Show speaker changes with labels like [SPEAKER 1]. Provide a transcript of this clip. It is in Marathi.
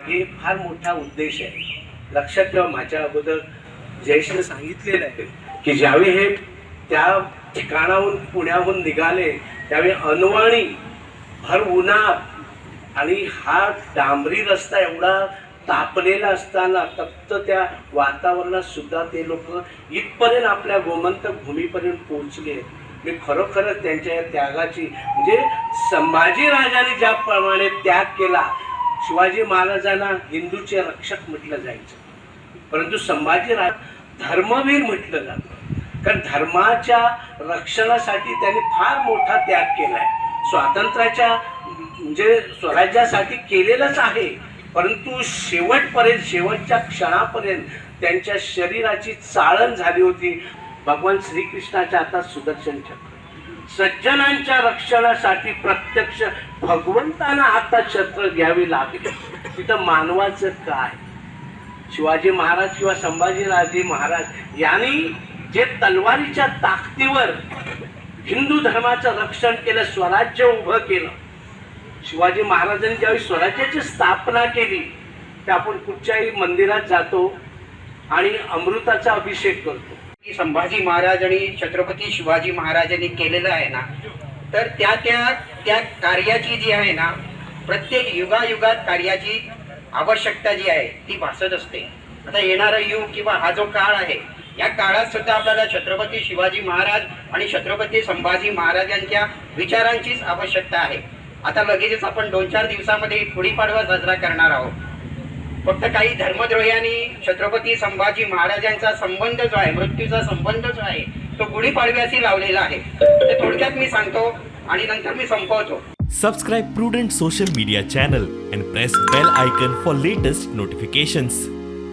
[SPEAKER 1] हे फार मोठा उद्देश आहे. लक्षात ठेवा, माझ्या अगोदर जयेशने सांगितलेलं आहे की ज्यावेळी हे त्या ठिकाणाहून पुण्याहून निघाले त्यावेळी अनवाणी भर उन्हात आणि हा डांबरी रस्ता एवढा तापलेला असताना तप्त त्या वातावरणात सुद्धा ते लोक इथपर्यंत आपल्या गोमंतक भूमीपर्यंत पोहोचले. मी खरोखरच त्यांच्या या त्यागाची म्हणजे संभाजीराजांनी ज्याप्रमाणे त्याग केला, शिवाजी महाराजांना हिंदूचे रक्षक म्हटलं जायचं, परंतु संभाजीराज धर्मवीर म्हटलं जातं. कारण धर्माच्या रक्षणासाठी त्यांनी फार मोठा त्याग केलाय. स्वातंत्र्याच्या म्हणजे स्वराज्यासाठी केलेलंच आहे, परंतु शेवटपर्यंत शेवटच्या क्षणापर्यंत त्यांच्या शरीराची चाळण झाली होती. भगवान श्रीकृष्णाच्या हातात सुदर्शन चक्र. सज्जनांच्या रक्षणासाठी प्रत्यक्ष भगवंतांना हातात शस्त्र घ्यावी लागली. तिथं मानवाचं काय? शिवाजी महाराज किंवा संभाजीराजे महाराज यांनी जे तलवारीच्या ताकदीवर हिंदू धर्माचं रक्षण केलं, स्वराज्य उभं केलं. शिवाजी महाराजांनी ज्यावेळी स्वराज्याची स्थापना केली ते आपण कुठच्याही मंदिरात जातो आणि अमृताचा अभिषेक करतो.
[SPEAKER 2] संभाजी महाराज आणि छत्रपती शिवाजी महाराजांनी केलेलं आहे ना, तर त्या कार्याची जी आहे ना, प्रत्येक युगायुगात कार्याची आवश्यकता जी आहे ती भासत असते. आता येणारं युग किंवा हा जो काळ आहे, या काळात सुद्धा आपल्याला छत्रपती शिवाजी महाराज आणि छत्रपती संभाजी महाराजांच्या विचारांचीच आवश्यकता आहे. आता लगेचच आपण 2-4 दिवसामध्ये गुढीपाडवा साजरा करणार आहोत. फक्त काही धर्मद्रोह्यांनी छत्रपती संभाजी महाराजांचा संबंध जो आहे, मृत्यूचा संबंध जो आहे, तो गुढीपाडव्याशी लावलेला आहे. ते थोडक्यात मी सांगतो आणि नंतर मी संपवतो.
[SPEAKER 3] Subscribe Prudent social media channel and press bell icon for latest notifications.